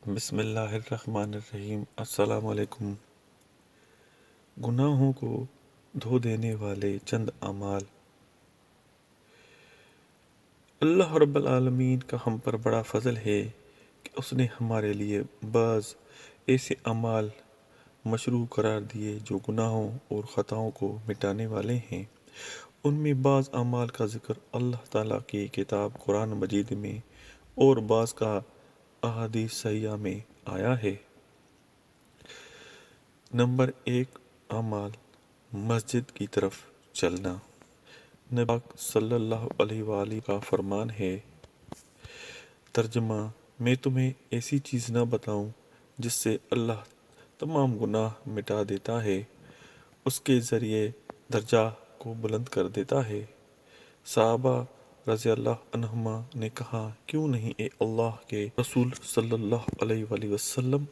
بسم اللہ الرحمن الرحیم۔ السلام علیکم۔ گناہوں کو دھو دینے والے چند اعمال۔ اللہ رب العالمین کا ہم پر بڑا فضل ہے کہ اس نے ہمارے لیے بعض ایسے اعمال مشروع قرار دیے جو گناہوں اور خطاؤں کو مٹانے والے ہیں۔ ان میں بعض اعمال کا ذکر اللہ تعالیٰ کی کتاب قرآن مجید میں اور بعض کا احادیث صحیحہ میں آیا ہے۔ نمبر 1، اعمال مسجد کی طرف چلنا۔ نبی پاک صلی اللہ علیہ وآلہ کا فرمان ہے، ترجمہ: میں تمہیں ایسی چیز نہ بتاؤں جس سے اللہ تمام گناہ مٹا دیتا ہے، اس کے ذریعے درجہ کو بلند کر دیتا ہے۔ صحابہ رضی اللہ عنہما نے کہا، کیوں نہیں اے اللہ کے رسول صلی اللہ علیہ وآلہ وسلم،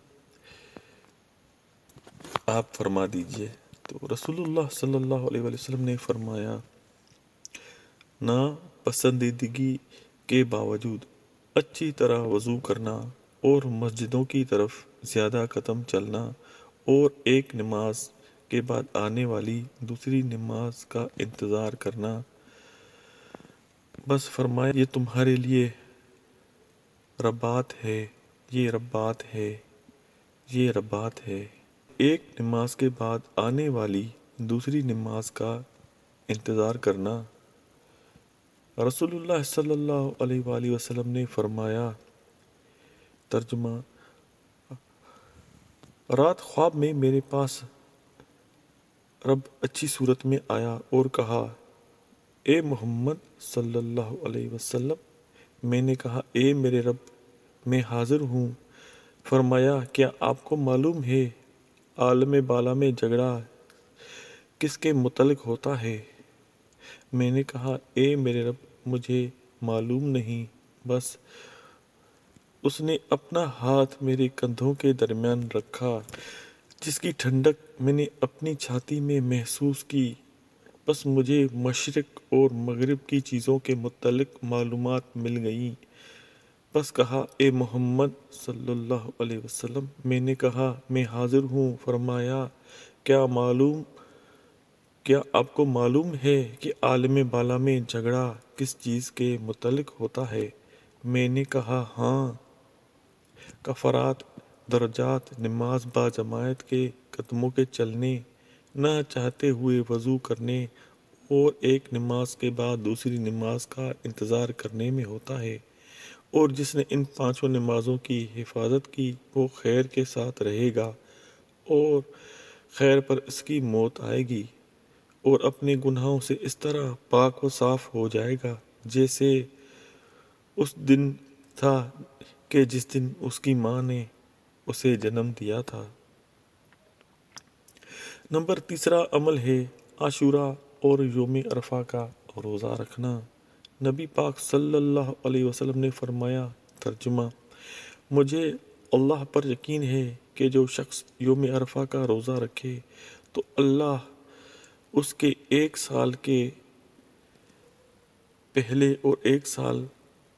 آپ فرما دیجئے۔ تو رسول اللہ صلی اللہ علیہ وآلہ وسلم نے فرمایا، نا پسندیدگی کے باوجود اچھی طرح وضو کرنا اور مسجدوں کی طرف زیادہ قدم چلنا اور ایک نماز کے بعد آنے والی دوسری نماز کا انتظار کرنا، بس فرمایا یہ تمہارے لیے رباط ہے، یہ رباط ہے، یہ رباط ہے۔ ایک نماز کے بعد آنے والی دوسری نماز کا انتظار کرنا۔ رسول اللہ صلی اللہ علیہ وآلہ وسلم نے فرمایا، ترجمہ: رات خواب میں میرے پاس رب اچھی صورت میں آیا اور کہا، اے محمد صلی اللہ علیہ وسلم۔ میں نے کہا، اے میرے رب، میں حاضر ہوں۔ فرمایا، کیا آپ کو معلوم ہے عالم بالا میں جھگڑا کس کے متعلق ہوتا ہے؟ میں نے کہا، اے میرے رب، مجھے معلوم نہیں، بس اس نے اپنا ہاتھ میرے کندھوں کے درمیان رکھا، جس کی ٹھنڈک میں نے اپنی چھاتی میں محسوس کی، بس مجھے مشرق اور مغرب کی چیزوں کے متعلق معلومات مل گئیں۔ بس کہا، اے محمد صلی اللہ علیہ وسلم۔ میں نے کہا، میں حاضر ہوں۔ فرمایا، کیا آپ کو معلوم ہے کہ عالم بالا میں جھگڑا کس چیز کے متعلق ہوتا ہے؟ میں نے کہا، ہاں۔ کفارات، درجات، نماز باجماعت کے قدموں کے چلنے، نہ چاہتے ہوئے وضو کرنے اور ایک نماز کے بعد دوسری نماز کا انتظار کرنے میں ہوتا ہے۔ اور جس نے ان 5 نمازوں کی حفاظت کی وہ خیر کے ساتھ رہے گا اور خیر پر اس کی موت آئے گی، اور اپنے گناہوں سے اس طرح پاک و صاف ہو جائے گا جیسے اس دن تھا کہ جس دن اس کی ماں نے اسے جنم دیا تھا۔ نمبر 3 عمل ہے عاشوراء اور یوم عرفہ کا روزہ رکھنا۔ نبی پاک صلی اللہ علیہ وسلم نے فرمایا، ترجمہ: مجھے اللہ پر یقین ہے کہ جو شخص یوم عرفہ کا روزہ رکھے تو اللہ اس کے 1 سال کے پہلے اور 1 سال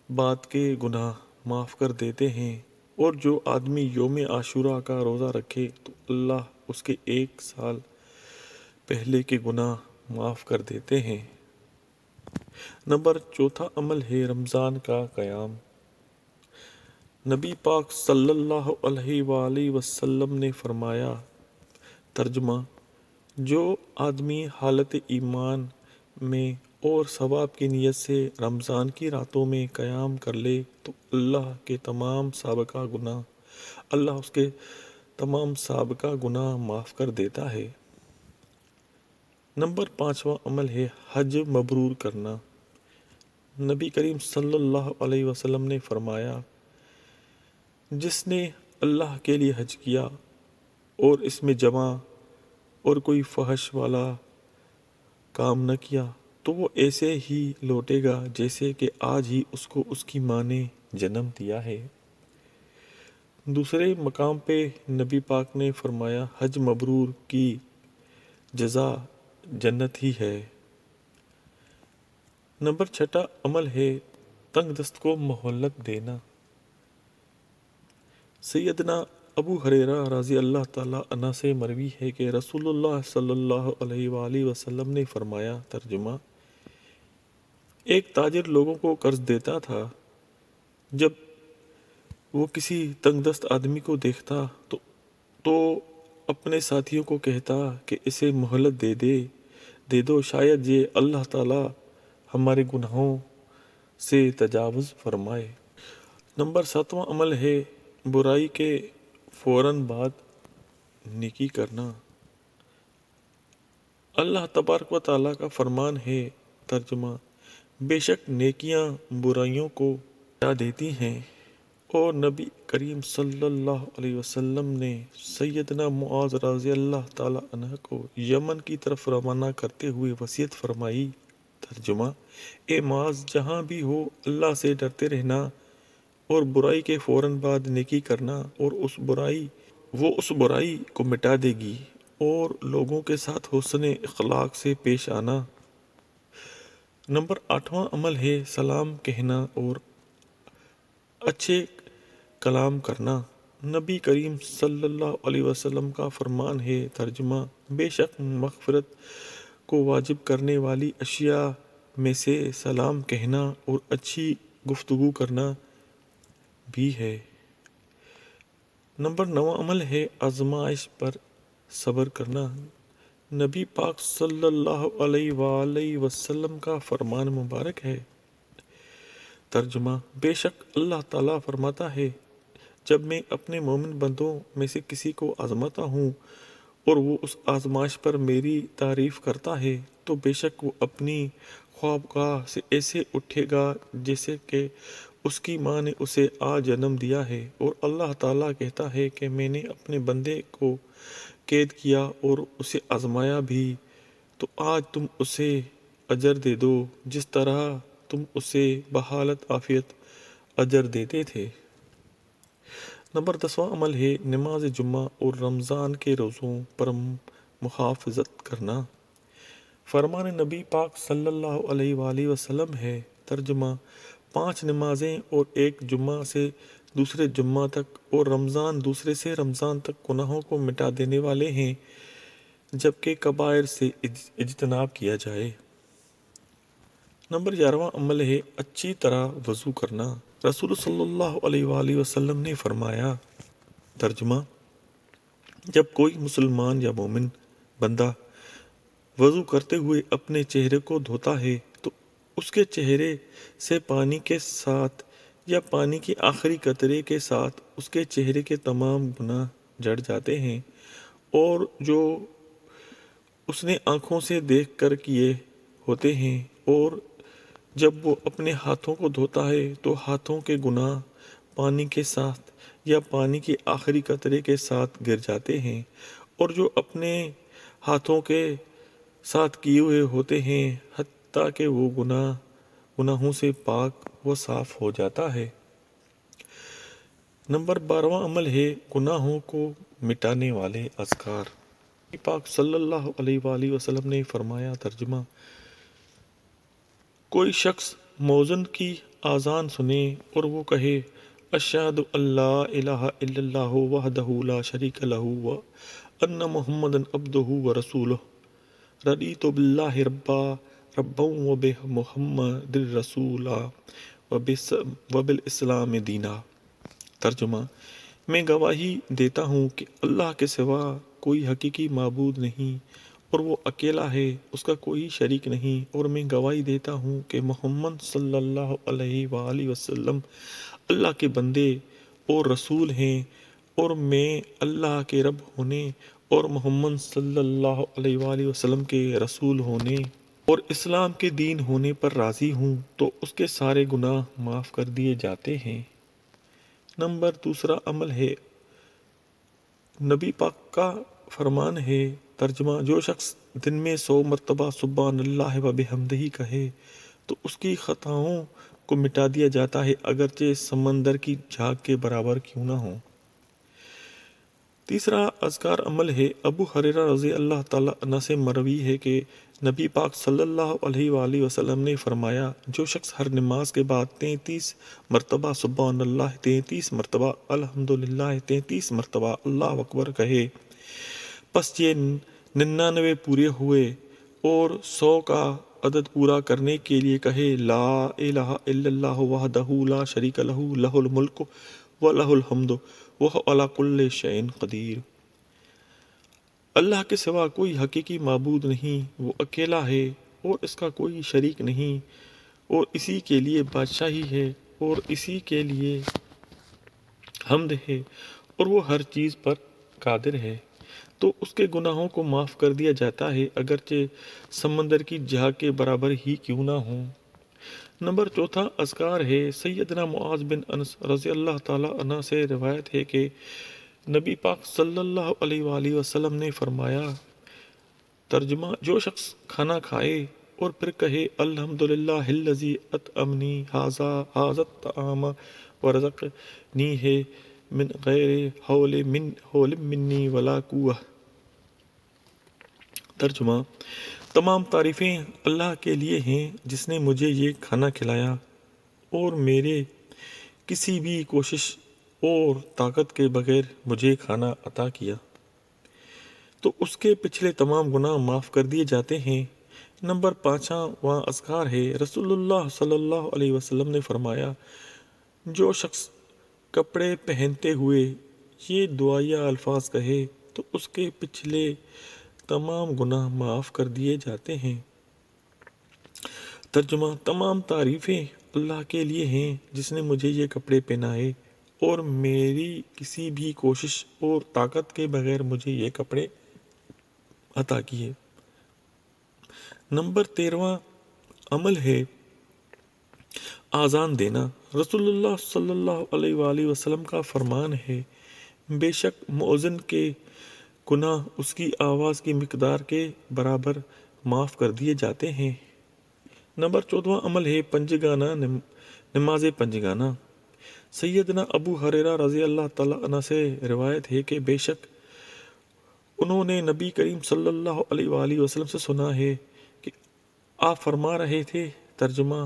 بعد کے گناہ معاف کر دیتے ہیں، اور جو آدمی یوم عاشوراء کا روزہ رکھے تو اللہ اس کے 1 سال پہلے کے گناہ معاف کر دیتے ہیں۔ نمبر 4 عمل ہے رمضان کا قیام۔ نبی پاک صلی اللہ علیہ وآلہ وسلم نے فرمایا، ترجمہ: جو آدمی حالت ایمان میں اور ثواب کی نیت سے رمضان کی راتوں میں قیام کر لے تو اللہ اس کے تمام سابقہ گناہ معاف کر دیتا ہے۔ نمبر 5 عمل ہے حج مبرور کرنا۔ نبی کریم صلی اللہ علیہ وسلم نے فرمایا، جس نے اللہ کے لیے حج کیا اور اس میں جمع اور کوئی فحش والا کام نہ کیا تو وہ ایسے ہی لوٹے گا جیسے کہ آج ہی اس کو اس کی ماں نے جنم دیا ہے۔ دوسرے مقام پہ نبی پاک نے فرمایا، حج مبرور کی جزا جنت ہی ہے۔ نمبر 6 عمل ہے تنگ دست کو مہلت دینا۔ سیدنا ابو ہریرہ رضی اللہ تعالیٰ عنہ سے مروی ہے کہ رسول اللہ صلی اللہ علیہ وآلہ وسلم نے فرمایا، ترجمہ: ایک تاجر لوگوں کو قرض دیتا تھا۔ جب وہ کسی تنگ دست آدمی کو دیکھتا تو اپنے ساتھیوں کو کہتا کہ اسے مہلت دے دو، شاید یہ اللہ تعالیٰ ہمارے گناہوں سے تجاوز فرمائے۔ نمبر 7واں عمل ہے برائی کے فوراً بعد نیکی کرنا۔ اللہ تبارک و تعالیٰ کا فرمان ہے، ترجمہ: بے شک نیکیاں برائیوں کو ہٹا دیتی ہیں، اور نبی کریم صلی اللہ علیہ وسلم نے سیدنا معاذ رضی اللہ تعالیٰ عنہ کو یمن کی طرف روانہ کرتے ہوئے وصیت فرمائی، ترجمہ: اے معاذ، جہاں بھی ہو اللہ سے ڈرتے رہنا اور برائی کے فوراً بعد نیکی کرنا، اور وہ اس برائی کو مٹا دے گی، اور لوگوں کے ساتھ حسن اخلاق سے پیش آنا۔ نمبر 8واں عمل ہے سلام کہنا اور اچھے کلام کرنا۔ نبی کریم صلی اللہ علیہ وسلم کا فرمان ہے، ترجمہ: بے شک مغفرت کو واجب کرنے والی اشیاء میں سے سلام کہنا اور اچھی گفتگو کرنا بھی ہے۔ نمبر 9واں عمل ہے آزمائش پر صبر کرنا۔ نبی پاک صلی اللہ علیہ وآلہ وسلم کا فرمان مبارک ہے، ترجمہ: بے شک اللہ تعالیٰ فرماتا ہے، جب میں اپنے مومن بندوں میں سے کسی کو آزماتا ہوں اور وہ اس آزمائش پر میری تعریف کرتا ہے تو بے شک وہ اپنی خوابگاہ سے ایسے اٹھے گا جیسے کہ اس کی ماں نے اسے آج جنم دیا ہے، اور اللہ تعالیٰ کہتا ہے کہ میں نے اپنے بندے کو قید کیا اور اسے آزمایا بھی، تو آج تم اسے اجر دے دو جس طرح تم اسے بحالت عافیت اجر دیتے تھے۔ نمبر 10واں عمل ہے نماز جمعہ اور رمضان کے روزوں پر محافظت کرنا۔ فرمان نبی پاک صلی اللہ علیہ وآلہ وسلم ہے، ترجمہ: 5 نمازیں اور ایک جمعہ سے دوسرے جمعہ تک اور رمضان دوسرے سے رمضان تک گناہوں کو مٹا دینے والے ہیں، جبکہ کبائر سے اجتناب کیا جائے۔ نمبر 11واں عمل ہے اچھی طرح وضو کرنا۔ رسول صلی اللہ علیہ وآلہ وسلم نے فرمایا، ترجمہ: جب کوئی مسلمان یا مومن بندہ وضو کرتے ہوئے اپنے چہرے کو دھوتا ہے تو اس کے چہرے سے پانی کے ساتھ یا پانی کے آخری قطرے کے ساتھ اس کے چہرے کے تمام گناہ جڑ جاتے ہیں، اور جو اس نے آنکھوں سے دیکھ کر کیے ہوتے ہیں، اور جب وہ اپنے ہاتھوں کو دھوتا ہے تو ہاتھوں کے گناہ پانی کے ساتھ یا پانی کے آخری قطرے کے ساتھ گر جاتے ہیں، اور جو اپنے ہاتھوں کے ساتھ کیے ہوئے ہوتے ہیں، حتیٰ کہ وہ گناہوں سے پاک و صاف ہو جاتا ہے۔ نمبر 12واں عمل ہے گناہوں کو مٹانے والے اذکار۔ نبی پاک صلی اللہ علیہ وآلہ وسلم نے فرمایا، ترجمہ: کوئی شخص مؤذن کی اذان سنے اور وہ کہے، اشہد ان لا الہ الا اللہ وحدہ لا شریک لہ وان محمدا عبدہ ورسولہ، رضیت باللہ ربا وبمحمد رسولا وبالاسلام دینا۔ ترجمہ: میں گواہی دیتا ہوں کہ اللہ کے سوا کوئی حقیقی معبود نہیں اور وہ اکیلا ہے، اس کا کوئی شریک نہیں، اور میں گواہی دیتا ہوں کہ محمد صلی اللہ علیہ وآلہ وسلم اللہ کے بندے اور رسول ہیں، اور میں اللہ کے رب ہونے اور محمد صلی اللہ علیہ وآلہ وسلم کے رسول ہونے اور اسلام کے دین ہونے پر راضی ہوں، تو اس کے سارے گناہ معاف کر دیے جاتے ہیں۔ نمبر 2 عمل ہے نبی پاک کا فرمان ہے، ترجمہ: جو شخص دن میں 100 مرتبہ سبحان اللہ و بحمدہ کہے تو اس کی خطاؤں کو مٹا دیا جاتا ہے، اگرچہ سمندر کی جھاگ کے برابر کیوں نہ ہو۔ تیسرا اذکار عمل ہے۔ ابو ہریرہ رضی اللہ تعالیٰ عنہ سے مروی ہے کہ نبی پاک صلی اللہ علیہ وآلہ وسلم نے فرمایا، جو شخص ہر نماز کے بعد 33 مرتبہ سبحان اللہ، 33 مرتبہ الحمدللہ، 33 مرتبہ اللہ اکبر کہے، پس یہ 99 پورے ہوئے اور 100 کا عدد پورا کرنے کے لیے کہے، لا الہ الا اللہ وحدہ لا شریک لہ، لہ الملک و لہ الحمد وہو علی کل شیء قدیر۔ اللہ کے سوا کوئی حقیقی معبود نہیں، وہ اکیلا ہے اور اس کا کوئی شریک نہیں، اور اسی کے لیے بادشاہی ہے اور اسی کے لیے حمد ہے، اور وہ ہر چیز پر قادر ہے، تو اس کے گناہوں کو معاف کر دیا جاتا ہے، اگرچہ سمندر کی جھاگ کے برابر ہی کیوں نہ ہوں۔ نمبر چوتھا اذکار ہے۔ سیدنا معاذ بن انس رضی اللہ تعالیٰ عنہ سے روایت ہے کہ نبی پاک صلی اللہ علیہ وآلہ وسلم نے فرمایا، ترجمہ، جو شخص کھانا کھائے اور پھر کہے الحمدللہ الذی اطعمنی ھذا الطعام ورزقنیہ من غیر حول منی ولا قوہ۔ ترجمہ، تمام تعریفیں اللہ کے لیے ہیں جس نے مجھے یہ کھانا کھلایا اور میرے کسی بھی کوشش اور طاقت کے بغیر مجھے کھانا عطا کیا، تو اس کے پچھلے تمام گناہ معاف کر دیے جاتے ہیں۔ نمبر پانچواں اذکار ہے۔ رسول اللہ صلی اللہ علیہ وسلم نے فرمایا، جو شخص کپڑے پہنتے ہوئے یہ دعائیہ الفاظ کہے تو اس کے پچھلے تمام گناہ معاف کر دیے جاتے ہیں۔ ترجمہ، تمام تعریفیں اللہ کے لیے ہیں جس نے مجھے یہ کپڑے پہنائے اور میری کسی بھی کوشش اور طاقت کے بغیر مجھے یہ کپڑے عطا کیے۔ نمبر 13واں عمل ہے آذان دینا۔ رسول اللہ صلی اللہ علیہ وآلہ وسلم کا فرمان ہے، بے شک مؤذن کے گناہ اس کی آواز کی مقدار کے برابر معاف کر دیے جاتے ہیں۔ نمبر 14واں عمل ہے پنجگانہ نماز پنجگانہ۔ سیدنا ابو ہریرہ رضی اللہ تعالیٰ عنہ سے روایت ہے کہ بے شک انہوں نے نبی کریم صلی اللہ علیہ وآلہ وسلم سے سنا ہے کہ آپ فرما رہے تھے، ترجمہ،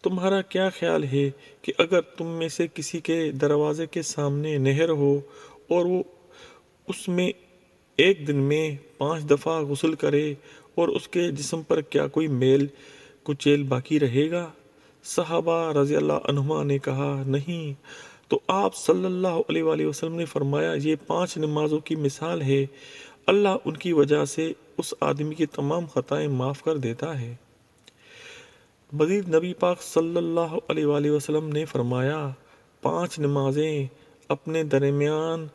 تمہارا کیا خیال ہے کہ اگر تم میں سے کسی کے دروازے کے سامنے نہر ہو اور وہ اس میں ایک دن میں 5 دفعہ غسل کرے اور اس کے جسم پر کیا کوئی میل کچیل باقی رہے گا؟ صحابہ رضی اللہ عنہما نے کہا، نہیں۔ تو آپ صلی اللہ علیہ وآلہ وسلم نے فرمایا، یہ 5 نمازوں کی مثال ہے، اللہ ان کی وجہ سے اس آدمی کی تمام خطائیں معاف کر دیتا ہے۔ مزید نبی پاک صلی اللہ علیہ وآلہ وسلم نے فرمایا، 5 نمازیں اپنے درمیان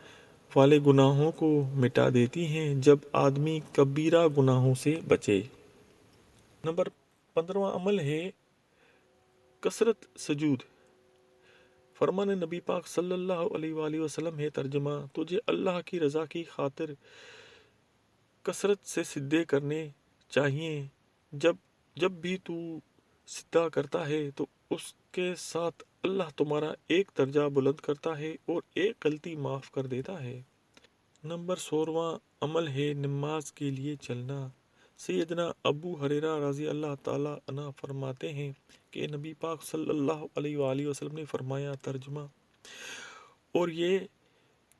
والے گناہوں کو مٹا دیتی ہیں جب آدمی کبیرہ گناہوں سے بچے۔ نمبر 15واں عمل ہے کثرت سجود۔ فرمان نبی پاک صلی اللہ علیہ وآلہ وسلم ہے، ترجمہ، تجھے اللہ کی رضا کی خاطر کثرت سے سجدے کرنے چاہیے۔ جب بھی تو سجدہ کرتا ہے تو اس کے ساتھ اللہ تمہارا ایک درجہ بلند کرتا ہے اور ایک غلطی معاف کر دیتا ہے۔ نمبر 16واں عمل ہے نماز کے لیے چلنا۔ سیدنا ابو ہریرہ رضی اللہ تعالیٰ عنہ فرماتے ہیں کہ نبی پاک صلی اللہ علیہ وآلہ وسلم نے فرمایا، ترجمہ، اور یہ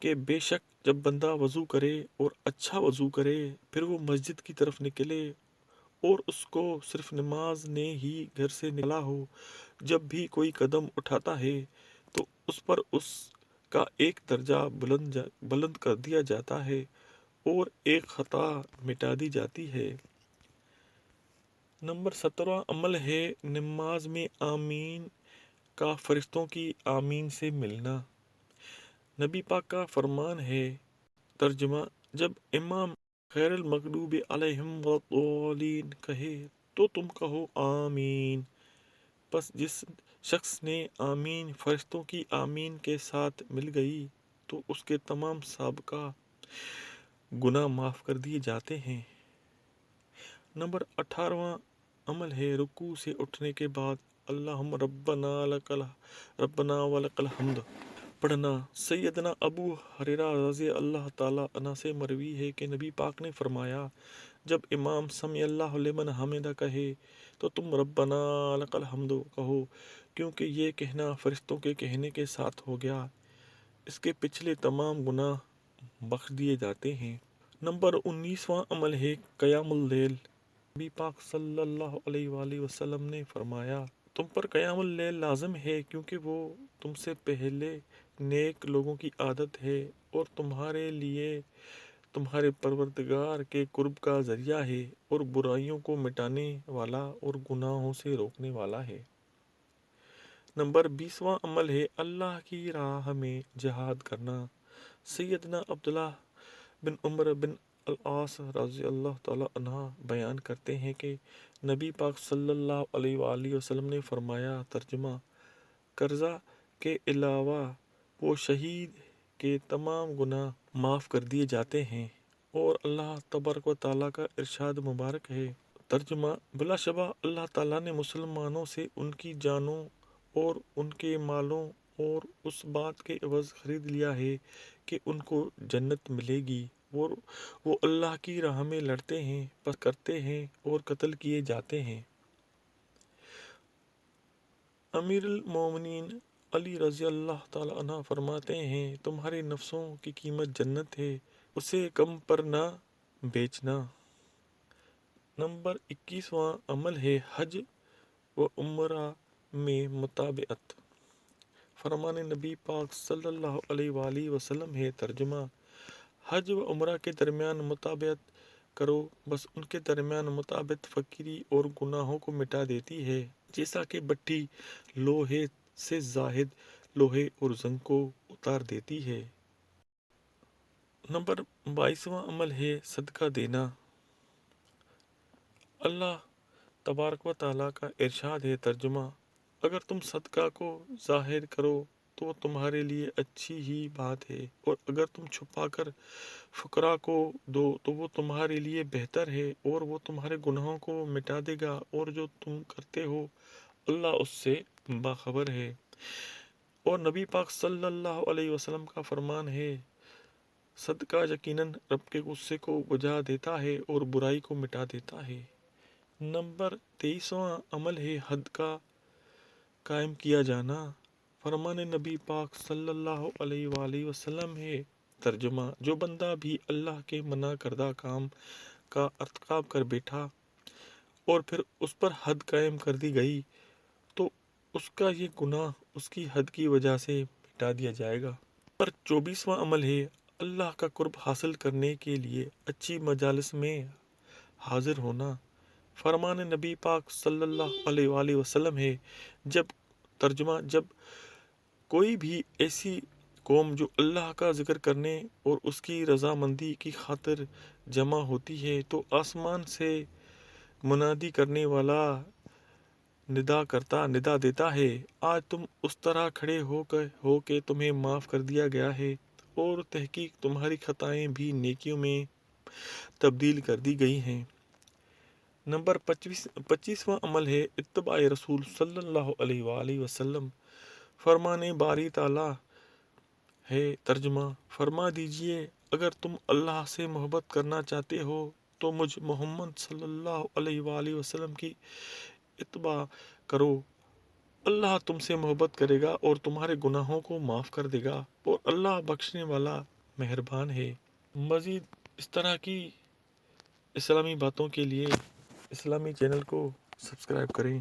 کہ بے شک جب بندہ وضو کرے اور اچھا وضو کرے پھر وہ مسجد کی طرف نکلے اور اس کو صرف نماز نے ہی گھر سے نکلا ہو، جب بھی کوئی قدم اٹھاتا ہے تو اس پر اس کا ایک درجہ بلند کر دیا جاتا ہے اور ایک خطا مٹا دی جاتی ہے۔ نمبر 17واں عمل ہے نماز میں آمین کا فرشتوں کی آمین سے ملنا۔ نبی پاک کا فرمان ہے، ترجمہ، جب امام غیر المغضوب علیہم ولا کہے تو تم کہو آمین، پس جس شخص نے آمین فرشتوں کی آمین کے ساتھ مل گئی تو اس کے تمام سابقہ گناہ معاف کر دیے جاتے ہیں۔ نمبر 18واں عمل ہے رکوع سے اٹھنے کے بعد اللہم ربنا ولک الحمد پڑھنا۔ سیدنا ابو ہریرہ رضی اللہ تعالیٰ عنہ سے مروی ہے کہ نبی پاک نے فرمایا، جب امام سمیع اللہ لمن حمدہ کہے تو تم ربنا لک الحمد کہو، کیونکہ یہ کہنا فرشتوں کے کہنے کے ساتھ ہو گیا، اس کے پچھلے تمام گناہ بخش دیے جاتے ہیں۔ نمبر 19واں عمل ہے قیام اللیل۔ نبی پاک صلی اللہ علیہ وآلہ وسلم نے فرمایا، تم پر قیام اللیل لازم ہے، کیونکہ وہ تم سے پہلے نیک لوگوں کی عادت ہے اور تمہارے لیے تمہارے پروردگار کے قرب کا ذریعہ ہے اور برائیوں کو مٹانے والا اور گناہوں سے روکنے والا ہے۔ نمبر 20واں عمل ہے اللہ کی راہ میں جہاد کرنا۔ سیدنا عبداللہ بن عمر بن العاص رضی اللہ تعالیٰ عنہ بیان کرتے ہیں کہ نبی پاک صلی اللہ علیہ وآلہ وسلم نے فرمایا، ترجمہ، قرضہ کے علاوہ وہ شہید کے تمام گناہ معاف کر دیے جاتے ہیں، اور اللہ تبارک و تعالیٰ کا ارشاد مبارک ہے، ترجمہ، بلا شبہ اللہ تعالیٰ نے مسلمانوں سے ان کی جانوں اور ان کے مالوں اور اس بات کے عوض خرید لیا ہے کہ ان کو جنت ملے گی، اور وہ اللہ کی راہ میں لڑتے ہیں، پس کرتے ہیں اور قتل کیے جاتے ہیں۔ امیر المومنین علی رضی اللہ تعالیٰ عنہ فرماتے ہیں، تمہارے نفسوں کی قیمت جنت ہے، اسے کم پر نہ بیچنا۔ نمبر 21واں عمل ہے حج و عمرہ میں متابعت۔ فرمان نبی پاک صلی اللہ علیہ وآلہ وسلم ہے، ترجمہ، حج و عمرہ کے درمیان متابعت کرو، بس ان کے درمیان متابعت فقیری اور گناہوں کو مٹا دیتی ہے، جیسا کہ بھٹی لوہے سے زاہد لوہے اور زنگ کو اتار دیتی ہے۔ نمبر 22واں عمل ہے صدقہ دینا۔ اللہ تبارک و تعالیٰ کا ارشاد ہے، ترجمہ، اگر تم صدقہ کو ظاہر کرو تو وہ تمہارے لیے اچھی ہی بات ہے، اور اگر تم چھپا کر فقراء کو دو تو وہ تمہارے لیے بہتر ہے، اور وہ تمہارے گناہوں کو مٹا دے گا، اور جو تم کرتے ہو اللہ اس سے باخبر ہے۔ اور نبی پاک صلی اللہ علیہ وسلم کا فرمان ہے، صدقہ یقیناً رب کے غصے کو بجھا دیتا ہے اور برائی کو مٹا دیتا ہے۔ نمبر 23واں عمل ہے حد کا قائم کیا جانا۔ فرمان نبی پاک صلی اللہ علیہ وآلہ وسلم ہے، ترجمہ، جو بندہ بھی اللہ کے منع کردہ کام کا ارتکاب کر بیٹھا اور پھر اس پر حد قائم کر دی گئی تو اس کا یہ گناہ اس کی حد کی وجہ سے مٹا دیا جائے گا۔ پر 24واں عمل ہے اللہ کا قرب حاصل کرنے کے لیے اچھی مجالس میں حاضر ہونا۔ فرمان نبی پاک صلی اللہ علیہ وآلہ وسلم ہے، ترجمہ، جب کوئی بھی ایسی قوم جو اللہ کا ذکر کرنے اور اس کی رضامندی کی خاطر جمع ہوتی ہے تو آسمان سے منادی کرنے والا ندا دیتا ہے، آج تم اس طرح کھڑے ہو کہ تمہیں معاف کر دیا گیا ہے، اور تحقیق تمہاری خطائیں بھی نیکیوں میں تبدیل کر دی گئی ہیں۔ نمبر 25واں عمل ہے اتباع رسول صلی اللہ علیہ وآلہ وسلم۔ فرمان باری تعالیٰ ہے، ترجمہ، فرما دیجئے، اگر تم اللہ سے محبت کرنا چاہتے ہو تو مجھ محمد صلی اللہ علیہ وآلہ وسلم کی اتباع کرو، اللہ تم سے محبت کرے گا اور تمہارے گناہوں کو معاف کر دے گا، اور اللہ بخشنے والا مہربان ہے۔ مزید اس طرح کی اسلامی باتوں کے لیے اسلامی چینل کو سبسکرائب کریں۔